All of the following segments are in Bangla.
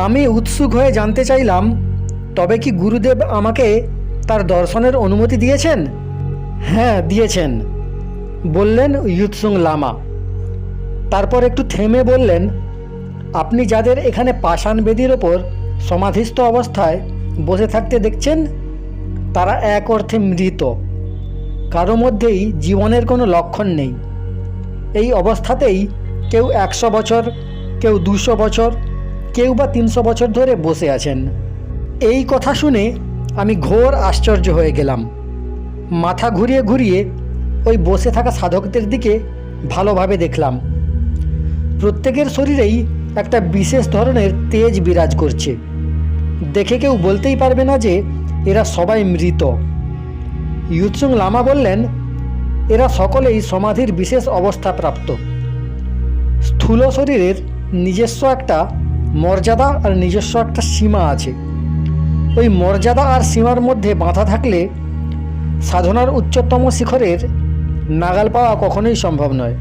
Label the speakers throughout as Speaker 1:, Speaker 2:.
Speaker 1: আমি উৎসুক হয়ে জানতে চাইলাম, তবে কি গুরুদেব আমাকে তার দর্শনের অনুমতি দিয়েছেন? হ্যাঁ, দিয়েছেন, বললেন ইয়ুৎসুং লামা। তারপর একটু থেমে বললেন, আপনি যাদের এখানে পাষাণ বেদির ওপর সমাধিস্থ অবস্থায় বসে থাকতে দেখছেন, তারা এক অর্থে মৃত। কারো মধ্যেই জীবনের কোনো লক্ষণ নেই। এই অবস্থাতেই কেউ 100 বছর, কেউ 200 বছর, কেউ বা 300 বছর ধরে বসে আছেন। এই কথা শুনে আমি ঘোর আশ্চর্য হয়ে গেলাম। মাথা ঘুরিয়ে ঘুরিয়ে ওই বসে থাকা সাধকদের দিকে ভালোভাবে দেখলাম। প্রত্যেকের শরীরেই একটা বিশেষ ধরনের তেজ বিরাজ করছে। দেখে কেউ বলতেই পারবে না যে এরা সবাই মৃত। ইয়ুৎসুং লামা বললেন, এরা সকলেই সমাধির বিশেষ অবস্থা প্রাপ্ত। স্থূল শরীরের নিজস্ব একটা মর্যাদা আর নিজস্ব একটা সীমা আছে। ওই মর্যাদা আর সীমার মধ্যে বাঁধা থাকলে সাধনার উচ্চতম শিখরের নাগাল পাওয়া কখনোই সম্ভব নয়।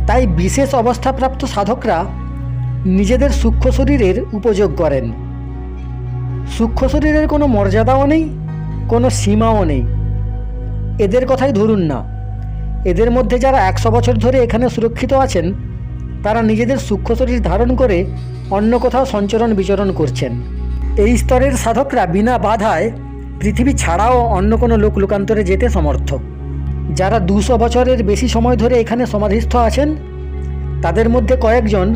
Speaker 1: তাই বিশেষ অবস্থাপ্রাপ্ত সাধকরা নিজেদের সূক্ষ্ম শরীরের উপযোগ করেন। সূক্ষ্ম শরীরের কোনো মর্যাদাও নেই, কোনো সীমাও নেই। এদের কথাই ধরুন না, এদের মধ্যে যারা 100 বছর ধরে এখানে সুরক্ষিত আছেন, তারা নিজেদের সূক্ষ্ম শরীর ধারণ করে অন্য কোথাও সঞ্চরণ বিচরণ করছেন। এই স্তরের সাধকরা বিনা বাধায় পৃথিবী ছাড়াও অন্য কোনো লোক লোকান্তরে যেতে সমর্থ। যারা 200 বছরের বেশি সময় ধরে এখানে সমাধিস্থ আছেন, তাদের মধ্যে কয়েকজন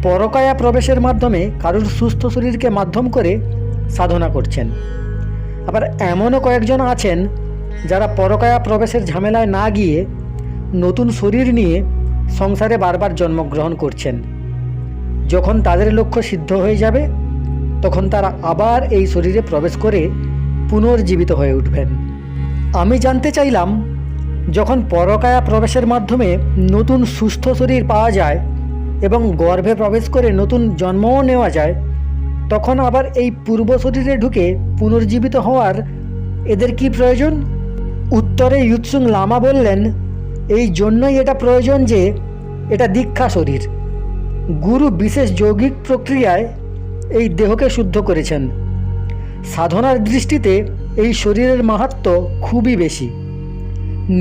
Speaker 1: পরকায়া প্রবেশের মাধ্যমে কারুর সুস্থ শরীরকে মাধ্যম করে সাধনা করছেন। আবার এমনও কয়েকজন আছেন যারা পরকায়া প্রবেশের ঝামেলায় না গিয়ে নতুন শরীর নিয়ে সংসারে বারবার জন্মগ্রহণ করছেন। যখন তাদের লক্ষ্য সিদ্ধ হয়ে যাবে, তখন তারা আবার এই শরীরে প্রবেশ করে পুনর্জীবিত হয়ে উঠবেন। আমি জানতে চাইলাম, যখন পরকায়া প্রবেশের মাধ্যমে নতুন সুস্থ শরীর পাওয়া যায় এবং গর্ভে প্রবেশ করে নতুন জন্মও নেওয়া যায়, তখন আবার এই পূর্ব শরীরে ঢুকে পুনর্জীবিত হওয়ার এদের কি প্রয়োজন? উত্তরে ইয়ুৎসুং লামা বললেন, এই জন্যই এটা প্রয়োজন যে এটা দীক্ষা শরীর। গুরু বিশেষ যৌগিক প্রক্রিয়ায় এই দেহকে শুদ্ধ করেছেন। সাধনার দৃষ্টিতে এই শরীরের মাহাত্ম্য খুবই বেশি।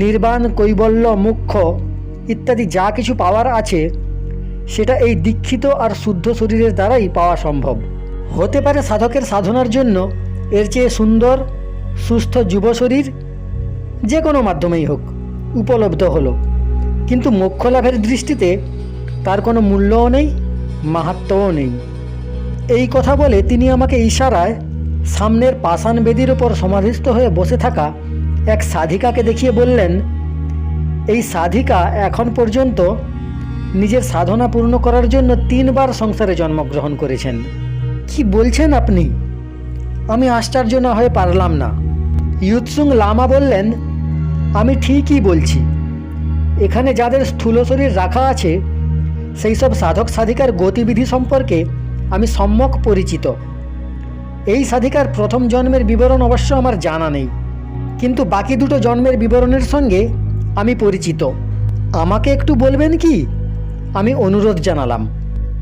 Speaker 1: নির্বাণ, কৈবল্য, মোক্ষ ইত্যাদি যা কিছু পাওয়ার আছে, সেটা এই দীক্ষিত আর শুদ্ধ শরীরের দ্বারাই পাওয়া সম্ভব। হতে পারে সাধকের সাধনার জন্য এর চেয়ে সুন্দর সুস্থ যুব শরীর যে কোনো মাধ্যমেই হোক উপলব্ধ হলো, কিন্তু মোক্ষ লাভের দৃষ্টিতে তার কোনো মূল্যও নেই, মাহাত্ম্যও নেই। এই কথা বলে তিনি আমাকে ইশারায় সামনের পাষাণ বেদির ওপর সমাধিস্থ হয়ে বসে থাকা এক সাধিকাকে দেখিয়ে বললেন, এই সাধিকা এখন পর্যন্ত নিজের সাধনা পূর্ণ করার জন্য 3 বার সংসারে জন্মগ্রহণ করেছেন। কি বলছেন আপনি? আমি আশ্চর্য না হয়ে পারলাম না। ইয়ুৎসুং লামা বললেন, আমি ঠিকই বলছি। এখানে যাদের স্থূল শরীর রাখা আছে, সেই সব সাধক সাধিকার গতিবিধি সম্পর্কে আমি সম্যক পরিচিত। এই সাধিকার প্রথম জন্মের বিবরণ অবশ্য আমার জানা নেই, কিন্তু বাকি 2টো জন্মের বিবরণের সঙ্গে আমি পরিচিত। আমাকে একটু বলবেন কি? আমি অনুরোধ জানালাম।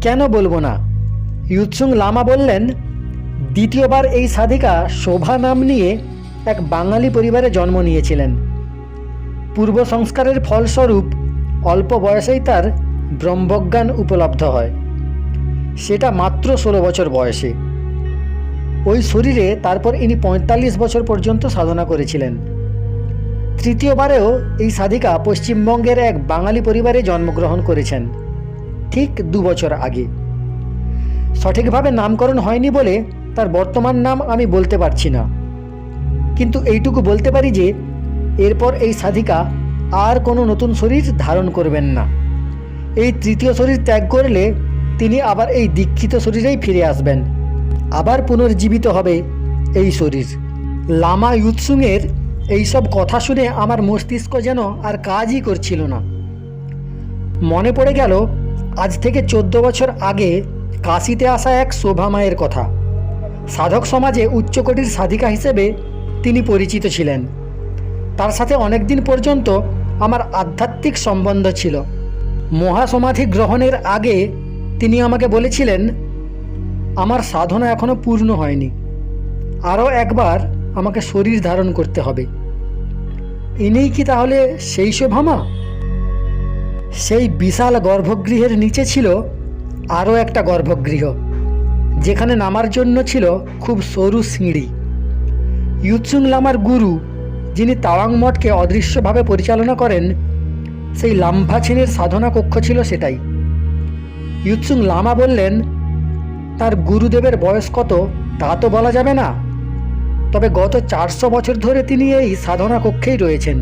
Speaker 1: কেন বলবো না? ইয়ুৎসুং লামা বললেন, দ্বিতীয়বার এই সাধিকা শোভা নাম নিয়ে এক বাঙালি পরিবারে জন্ম নিয়েছিলেন। পূর্ব সংস্কারের ফলস্বরূপ অল্প বয়সেই তার ব্রহ্মজ্ঞান উপলব্ধ হয়, সেটা মাত্র 16 বছর বয়সে। ওই শরীরে তারপর ইনি 45 বছর পর্যন্ত সাধনা করেছিলেন। তৃতীয়বারেও এই সাধিকা পশ্চিমবঙ্গের এক বাঙালি পরিবারে জন্মগ্রহণ করেছেন, ঠিক 2 বছর আগে। সঠিকভাবে নামকরণ হয়নি বলে তার বর্তমান নাম আমি বলতে পারছি না, কিন্তু এইটুকু বলতে পারি যে এরপর এই সাধিকা আর কোনো নতুন শরীর ধারণ করবেন না। এই তৃতীয় শরীর ত্যাগ করলে তিনি আবার এই দীক্ষিত শরীরেই ফিরে আসবেন, আবার পুনর্জীবিত হবে এই শরীর। লামা ইয়ুৎসুংয়ের এইসব কথা শুনে আমার মস্তিষ্ক যেন আর কাজই করছিল না। মনে পড়ে গেল আজ থেকে 14 বছর আগে কাশিতে আসা এক শোভা মায়ের কথা। সাধক সমাজে উচ্চকোটির সাধিকা হিসেবে তিনি পরিচিত ছিলেন। তার সাথে অনেক দিন পর্যন্ত আমার আধ্যাত্মিক সম্বন্ধ ছিল। মহাসমাধি গ্রহণের আগে তিনি আমাকে বলেছিলেন, আমার সাধনা এখনো পূর্ণ হয়নি, আরও একবার আমাকে শরীর ধারণ করতে হবে। ইনিই কি তাহলে সেই শোভামা? সেই বিশাল গর্ভগৃহের নিচে ছিল আরও একটা গর্ভগৃহ, যেখানে নামার জন্য ছিল খুব সরু সিঁড়ি। ইয়ুৎসুং লামার গুরু, যিনি তাওয়াং মঠকে অদৃশ্যভাবে পরিচালনা করেন, সেই লাম্ফাছেনের সাধনা কক্ষ ছিল সেটাই। ইয়ুৎসুং লামা বললেন, তার গুরুদেবের বয়স কত তা তো বলা যাবে না, তবে গত 400 বছর ধরে তিনি এই সাধনা কক্ষেই রয়েছেন।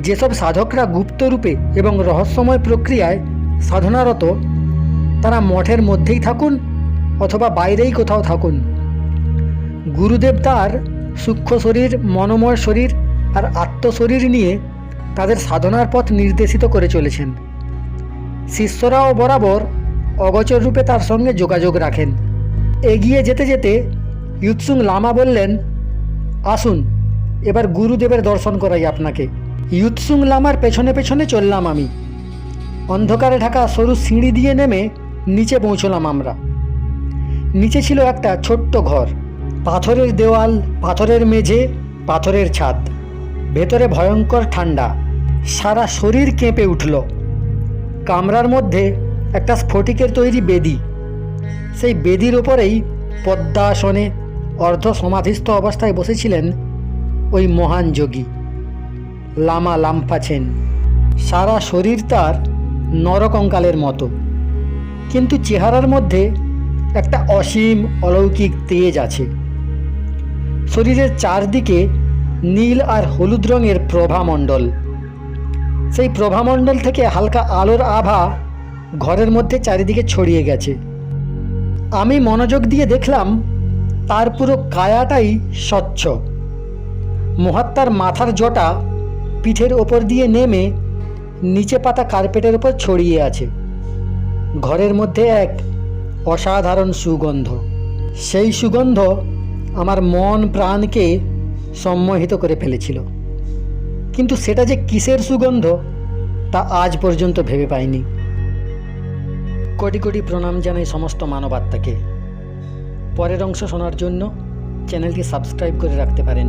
Speaker 1: যেসব সাধকরা গুপ্তরূপে এবং রহস্যময় প্রক্রিয়ায় সাধনারত, তারা মঠের মধ্যেই থাকুন অথবা বাইরেই কোথাও থাকুন, গুরুদেব তার সূক্ষ্ম শরীর, মনোময় শরীর আর আত্মশরীর নিয়ে তাদের সাধনার পথ নির্দেশিত করে চলেছেন। শিষ্যরাও বরাবর অগোচর রূপে তার সঙ্গে যোগাযোগ রাখেন। এগিয়ে যেতে যেতে ইয়ুৎসুং লামা বললেন, আসুন এবার গুরুদেবের দর্শন করাই আপনাকে। ইয়ুৎসুং লামার পেছনে পেছনে চললাম আমি। অন্ধকারে ঢাকা সরু সিঁড়ি দিয়ে নেমে নিচে পৌঁছলাম আমরা। নিচে ছিল একটা ছোট্ট ঘর, পাথরের দেওয়াল, পাথরের মেঝে, পাথরের ছাদ, ভেতরে ভয়ঙ্কর ঠান্ডা। সারা শরীর কেঁপে উঠল। কামরার মধ্যে একটা স্ফটিকের তৈরি বেদি, সেই বেদির ওপরেই পদ্মাসনে অর্ধ সমাধিস্থ অবস্থায় বসেছিলেন ওই মহান যোগী লামা লাম্ফাছেন। সারা শরীর তার নরকঙ্কালের মতো, কিন্তু চেহারার মধ্যে একটা অসীম অলৌকিক তেজ আছে। শরীরের চারদিকে নীল আর হলুদ রঙের প্রভামণ্ডল। সেই প্রভামণ্ডল থেকে হালকা আলোর আভা ঘরের মধ্যে চারিদিকে ছড়িয়ে গেছে। আমি মনোযোগ দিয়ে দেখলাম তার পুরো কায়াটাই স্বচ্ছ। মহাত্মার মাথার জটা পিঠের ওপর দিয়ে নেমে নিচে পাতা কার্পেটের ওপর ছড়িয়ে আছে। ঘরের মধ্যে এক অসাধারণ সুগন্ধ। সেই সুগন্ধ আমার মন প্রাণকে সম্মোহিত করে ফেলেছিল, কিন্তু সেটা যে কিসের সুগন্ধ তা আজ পর্যন্ত ভেবে পাইনি। কোটি কোটি প্রণাম জানাই সমস্ত মানবাত্মাকে। পরের অংশ শোনার জন্য চ্যানেলটি সাবস্ক্রাইব করে রাখতে পারেন।